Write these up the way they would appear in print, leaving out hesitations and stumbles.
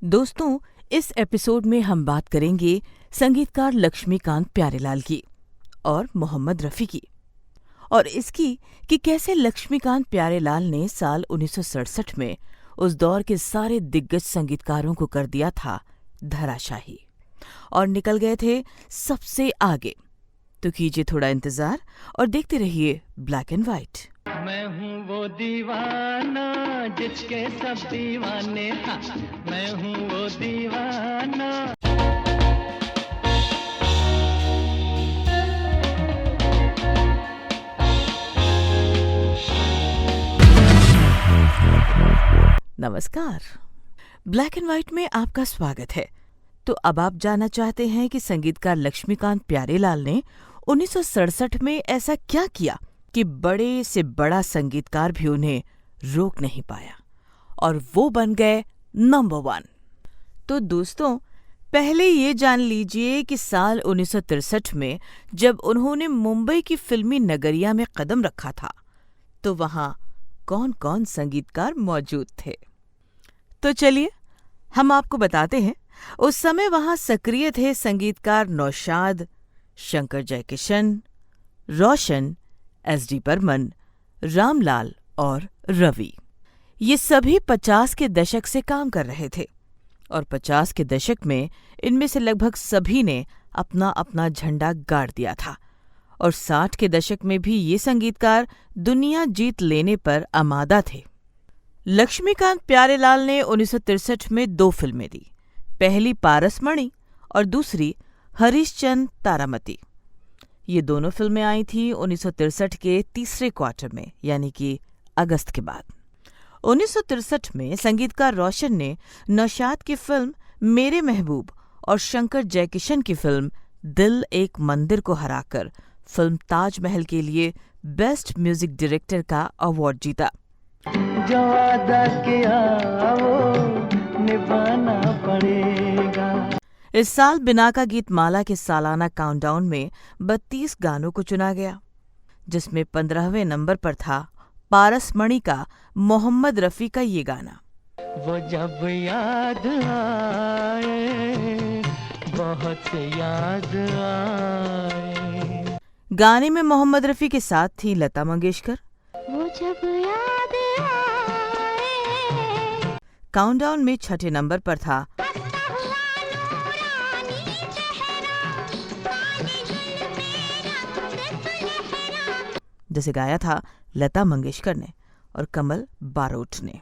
दोस्तों, इस एपिसोड में हम बात करेंगे संगीतकार लक्ष्मीकांत प्यारेलाल की और मोहम्मद रफ़ी की, और इसकी कि कैसे लक्ष्मीकांत प्यारेलाल ने साल 1967 में उस दौर के सारे दिग्गज संगीतकारों को कर दिया था धराशाही और निकल गए थे सबसे आगे। तो कीजिए थोड़ा इंतजार और देखते रहिए ब्लैक एंड व्हाइट। मैं हूँ वो दीवाना जिसके सब दीवाने, हाँ, मैं हूँ वो दीवाना। नमस्कार, ब्लैक एंड व्हाइट में आपका स्वागत है। तो अब आप जानना चाहते हैं कि संगीतकार लक्ष्मीकांत प्यारेलाल ने 1967 में ऐसा क्या किया कि बड़े से बड़ा संगीतकार भी उन्हें रोक नहीं पाया और वो बन गए नंबर 1। तो दोस्तों, पहले ये जान लीजिए कि साल 1963 में जब उन्होंने मुंबई की फिल्मी नगरिया में कदम रखा था तो वहां कौन कौन संगीतकार मौजूद थे। तो चलिए हम आपको बताते हैं। उस समय वहां सक्रिय थे संगीतकार नौशाद, शंकर जयकिशन, रोशन, एस.डी. बर्मन, रामलाल और रवि। ये सभी 50 के दशक से काम कर रहे थे और 50 के दशक में इनमें से लगभग सभी ने अपना अपना झंडा गाड़ दिया था और 60 के दशक में भी ये संगीतकार दुनिया जीत लेने पर आमादा थे। लक्ष्मीकांत प्यारेलाल ने 1963 में 2 फिल्में दी, पहली पारसमणि और दूसरी हरिश्चंद्र तारामती। ये दोनों फिल्में आई थी 1963 के तीसरे क्वार्टर में, यानी कि अगस्त के बाद। 1963 में संगीतकार रोशन ने नौशाद की फिल्म मेरे महबूब और शंकर जयकिशन की फिल्म दिल एक मंदिर को हराकर फिल्म ताजमहल के लिए बेस्ट म्यूजिक डायरेक्टर का अवार्ड जीता। जो वादा किया वो निभाना पड़ेगा। इस साल बिना का गीत माला के सालाना काउंटडाउन में 32 गानों को चुना गया, जिसमें 15वें नंबर पर था पारसमणि का मोहम्मद रफ़ी का ये गाना। वो जब याद आए, बहुत याद आए। गाने में मोहम्मद रफ़ी के साथ थी लता मंगेशकर। वो जब याद आए। काउंटडाउन में 6ठे नंबर पर था जिसे गाया था लता मंगेशकर ने और कमल बारोट ने।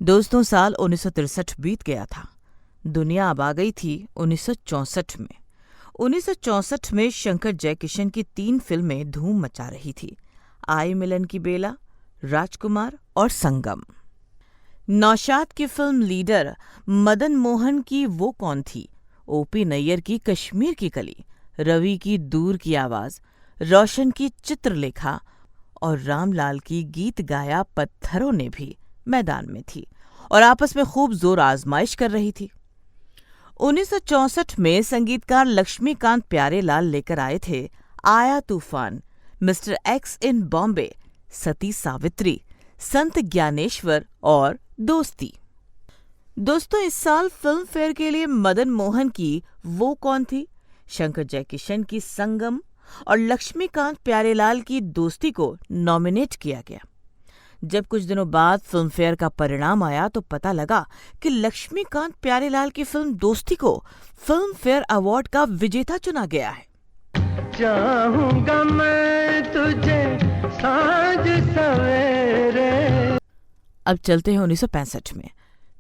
दोस्तों, साल 1963 बीत गया था, दुनिया अब आ गई थी 1964 में। 1964 में शंकर जयकिशन की 3 फिल्में धूम मचा रही थी, आई मिलन की बेला, राजकुमार और संगम। नौशाद की फिल्म लीडर, मदन मोहन की वो कौन थी, ओपी नैयर की कश्मीर की कली, रवि की दूर की आवाज, रोशन की चित्रलेखा और रामलाल की गीत गाया पत्थरों ने भी मैदान में थी और आपस में खूब जोर आजमाइश कर रही थी। 1964 में संगीतकार लक्ष्मीकांत प्यारेलाल लेकर आए थे आया तूफान, मिस्टर एक्स इन बॉम्बे, सती सावित्री, संत ज्ञानेश्वर और दोस्ती। दोस्तों, इस साल फिल्म फेयर के लिए मदन मोहन की वो कौन थी, शंकर जयकिशन की संगम और लक्ष्मीकांत प्यारेलाल की दोस्ती को नॉमिनेट किया गया। जब कुछ दिनों बाद फिल्म फेयर का परिणाम आया तो पता लगा कि लक्ष्मीकांत प्यारेलाल की फिल्म दोस्ती को फिल्म फेयर अवार्ड का विजेता चुना गया है। चाहूंगा मैं तुझे साँझ सवेरे। अब चलते हैं 1965 में।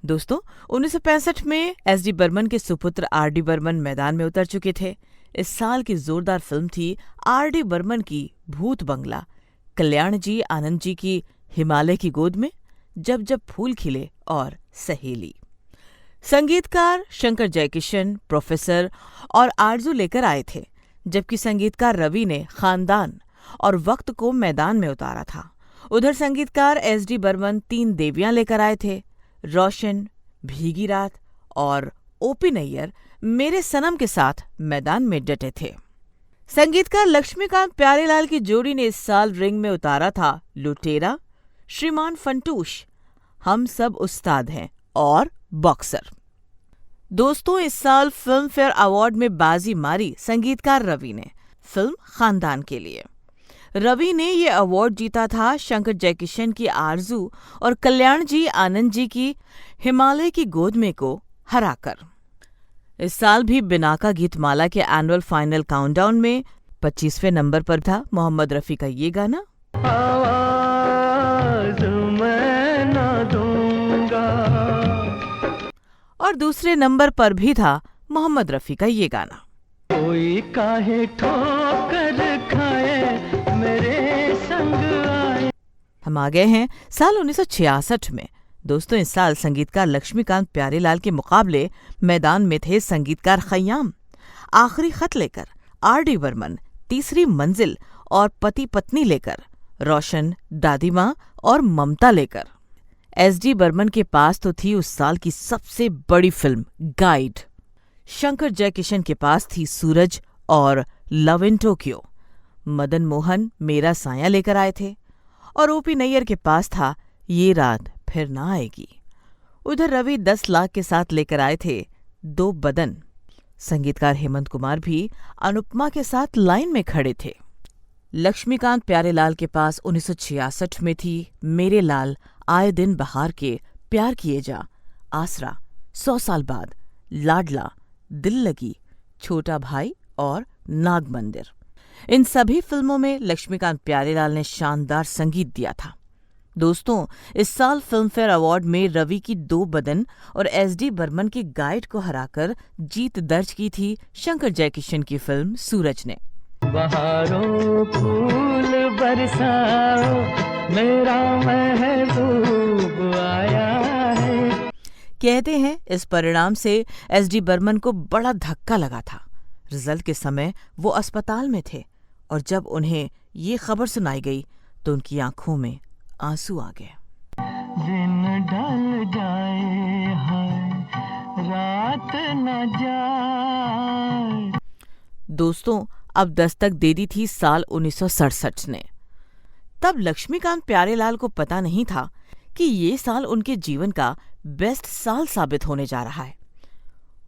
दोस्तों, 1965 में एस.डी. बर्मन के सुपुत्र आर.डी. बर्मन मैदान में उतर चुके थे। इस साल की जोरदार फिल्म थी आर.डी. बर्मन की भूत बंगला, कल्याण जी आनंद जी की हिमालय की गोद में, जब जब फूल खिले और सहेली। संगीतकार शंकर जयकिशन, प्रोफेसर और आरजू लेकर आए थे, जबकि संगीतकार रवि ने खानदान और वक्त को मैदान में उतारा था। उधर संगीतकार एस.डी. बर्मन 3 देवियां लेकर आए थे, रोशन, भीगी रात और ओपी नैयर मेरे सनम के साथ मैदान में डटे थे। संगीतकार लक्ष्मीकांत प्यारेलाल की जोड़ी ने इस साल रिंग में उतारा था लुटेरा, श्रीमान फंटूश, हम सब उस्ताद हैं और बॉक्सर। दोस्तों, इस साल फिल्म फेयर अवार्ड में बाजी मारी संगीतकार रवि ने, फिल्म खानदान के लिए। रवि ने ये अवार्ड जीता था शंकर जयकिशन की आरजू और कल्याण जी आनंद जी की हिमालय की गोद में को हराकर। इस साल भी बिनाका गीतमाला के एनुअल फाइनल काउंटडाउन में 25वें नंबर पर था मोहम्मद रफी का ये गाना, आवाज़ मैं न दूंगा। और दूसरे नंबर पर भी था मोहम्मद रफी का ये गाना, कोई काहे ठोकर खाए मेरे संग आए। हम आ गए हैं साल 1966 में। दोस्तों, इस साल संगीतकार लक्ष्मीकांत प्यारेलाल के मुकाबले मैदान में थे संगीतकार खय्याम, आखिरी खत लेकर, आर.डी. बर्मन, तीसरी मंजिल और पति पत्नी लेकर, रोशन, दादी माँ और ममता लेकर। एस.डी. बर्मन के पास तो थी उस साल की सबसे बड़ी फिल्म गाइड। शंकर जयकिशन के पास थी सूरज और love in Tokyo. Madan Mohan मेरा साया लेकर आए थे और ओपी नैयर के पास था ये रात फिर ना आएगी। उधर रवि 10 लाख के साथ लेकर आए थे दो बदन। संगीतकार हेमंत कुमार भी अनुपमा के साथ लाइन में खड़े थे। लक्ष्मीकांत प्यारेलाल के पास 1966 में थी मेरे लाल, आए दिन बहार के, प्यार किए जा, आसरा, 100 साल बाद, लाडला, दिल लगी, छोटा भाई और नाग मंदिर। इन सभी फिल्मों में लक्ष्मीकांत प्यारेलाल ने शानदार संगीत दिया था। दोस्तों, इस साल फिल्म फेयर अवार्ड में रवि की दो बदन और एस.डी. बर्मन की गाइड को हराकर जीत दर्ज की थी शंकर जयकिशन की फिल्म सूरज ने। बहारों फूल बरसाओ, मेरा महबूब आया है। कहते हैं इस परिणाम से एस.डी. बर्मन को बड़ा धक्का लगा था। रिजल्ट के समय वो अस्पताल में थे और जब उन्हें ये खबर सुनाई गई तो उनकी आंखों में आंसू आ गए। दिन ढल जाए हाय, रात न जाए। दोस्तों, अब दस्तक दे दी थी साल 1967 ने। तब लक्ष्मीकांत प्यारेलाल को पता नहीं था कि ये साल उनके जीवन का बेस्ट साल साबित होने जा रहा है।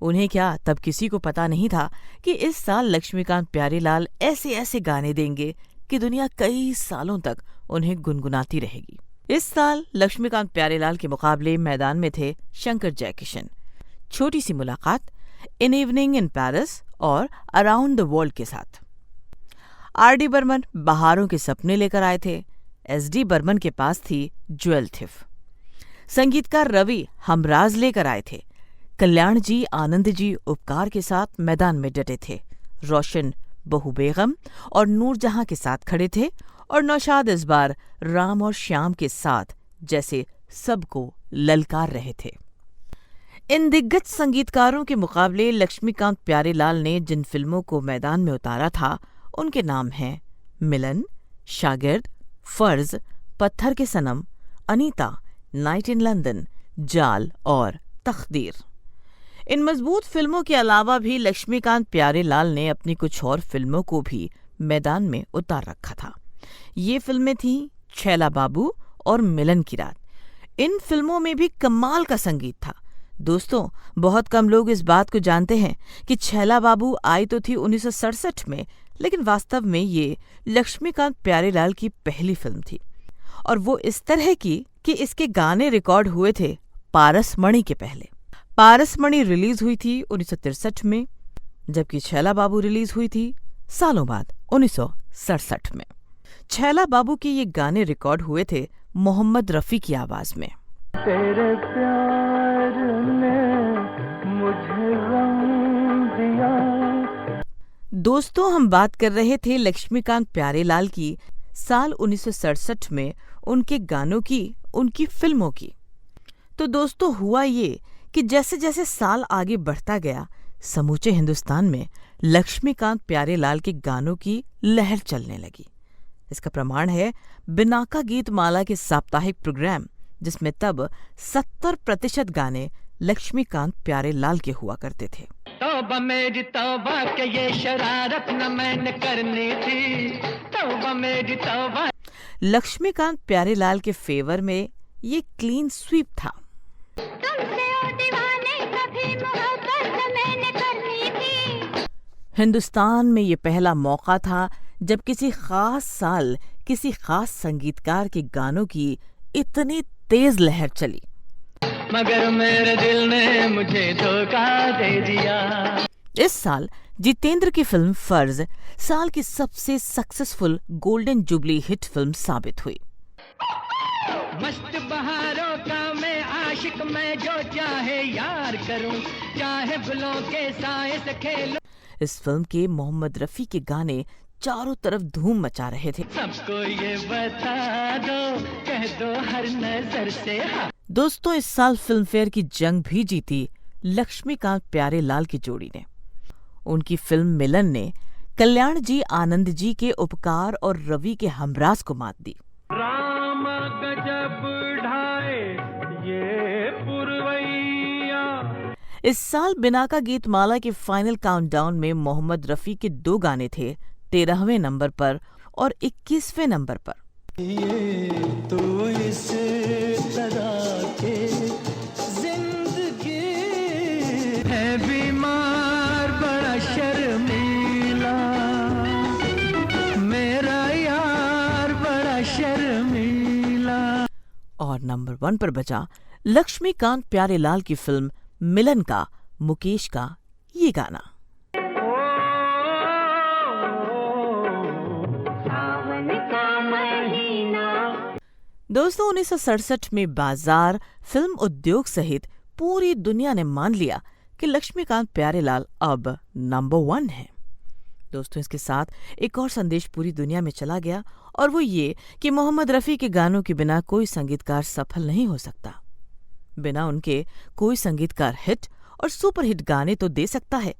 उन्हें क्या, तब किसी को पता नहीं था कि इस साल लक्ष्मीकांत प्यारेलाल ऐसे ऐसे गाने देंगे कि दुनिया कई सालों तक उन्हें गुनगुनाती रहेगी। इस साल लक्ष्मीकांत प्यारेलाल के मुकाबले मैदान में थे शंकर जयकिशन, छोटी सी मुलाकात, इन इवनिंग इन पेरिस और अराउंड द वर्ल्ड के साथ। आर.डी. बर्मन बहारों के सपने लेकर आए थे। एस.डी. बर्मन के पास थी ज्वेल थिफ। संगीतकार रवि हमराज लेकर आए थे। कल्याण जी आनंद जी उपकार के साथ मैदान में डटे थे। रोशन बहू बेगम और नूरजहां के साथ खड़े थे और नौशाद इस बार राम और श्याम के साथ जैसे सबको ललकार रहे थे। इन दिग्गज संगीतकारों के मुकाबले लक्ष्मीकांत प्यारेलाल ने जिन फिल्मों को मैदान में उतारा था उनके नाम हैं मिलन, शागिर्द, फर्ज, पत्थर के सनम, अनीता, नाइट इन लंदन, जाल और तकदीर। इन मजबूत फिल्मों के अलावा भी लक्ष्मीकांत प्यारेलाल ने अपनी कुछ और फिल्मों को भी मैदान में उतार रखा था। ये फिल्में थीं छैला बाबू और मिलन की रात। इन फिल्मों में भी कमाल का संगीत था। दोस्तों, बहुत कम लोग इस बात को जानते हैं कि छैला बाबू आई तो थी 1967 में, लेकिन वास्तव में ये लक्ष्मीकांत प्यारेलाल की पहली फिल्म थी और वो इस तरह की कि इसके गाने रिकॉर्ड हुए थे पारसमणि के पहले। पारसमणि रिलीज हुई थी 1963 में, जबकि छैला बाबू रिलीज हुई थी सालों बाद 1967 में। छैला बाबू के ये गाने रिकॉर्ड हुए थे मोहम्मद रफी की आवाज में। तेरे प्यार ने मुझे गम दिया। दोस्तों, हम बात कर रहे थे लक्ष्मीकांत प्यारेलाल की साल 1967 में उनके गानों की, उनकी फिल्मों की। तो दोस्तों, हुआ ये कि जैसे जैसे साल आगे बढ़ता गया, समूचे हिंदुस्तान में लक्ष्मीकांत प्यारेलाल के गानों की लहर चलने लगी। इसका प्रमाण है बिनाका गीतमाला के साप्ताहिक प्रोग्राम, जिसमें तब 70% गाने लक्ष्मीकांत प्यारेलाल के हुआ करते थे। तौबा मेरी तौबा के ये शरारत न मैंने करनी थी, तौबा मेरी तौबा। लक्ष्मीकांत प्यारेलाल के फेवर में ये क्लीन स्वीप था। तुमसे ओ दीवाने कभी मोहब्बत मैंने करनी थी। हिंदुस्तान में ये पहला मौका था जब किसी खास साल किसी खास संगीतकार के गानों की इतनी तेज लहर चली। मगर मेरे दिल ने मुझे धोखा दे दिया। इस साल जितेंद्र की फिल्म फर्ज साल की सबसे successful golden jubilee hit film साबित हुई। मस्त बहारों का मैं आशिक, मैं जो चाहे यार करूं, चाहे गुलों के साए से खेलूं। इस फिल्म के मोहम्मद रफी के गाने चारों तरफ धूम मचा रहे थे। सबको ये बता दो, कह दो हर नजर से हाँ। दोस्तों, इस साल फिल्म फेयर की जंग भी जीती लक्ष्मीकांत प्यारेलाल की जोड़ी ने। उनकी फिल्म मिलन ने कल्याण जी आनंद जी के उपकार और रवि के हमराज को मात दी। राम गजब ढाए ये पुरवैया। इस साल बिनाका गीतमाला के फाइनल काउंटडाउन में मोहम्मद रफी के 2 गाने थे 13वें नंबर पर और 21वें नंबर पर। ये तो इस तरह के जिंदगी है, बीमार बड़ा शर्मीला, मेरा यार बड़ा शर्मीला। और नंबर 1 पर बजा लक्ष्मीकांत प्यारेलाल की फिल्म मिलन का मुकेश का ये गाना। दोस्तों, 1967 में बाजार फिल्म उद्योग सहित पूरी दुनिया ने मान लिया कि लक्ष्मीकांत प्यारेलाल अब नंबर 1 है। दोस्तों, इसके साथ एक और संदेश पूरी दुनिया में चला गया और वो ये कि मोहम्मद रफ़ी के गानों के बिना कोई संगीतकार सफल नहीं हो सकता। बिना उनके कोई संगीतकार हिट और सुपरहिट गाने तो दे सकता है,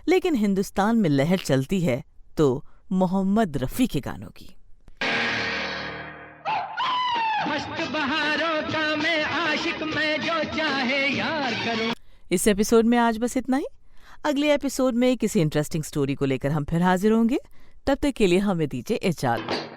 लेकिन हिंदुस्तान में लहर चलती है तो मोहम्मद रफ़ी के गानों की। मस्त बहारों का मैं आशिक, मैं जो चाहे यार करूं। इस एपिसोड में आज बस इतना ही। अगले एपिसोड में किसी इंटरेस्टिंग स्टोरी को लेकर हम फिर हाजिर होंगे। तब तक के लिए हमें दीजिए इजाजत।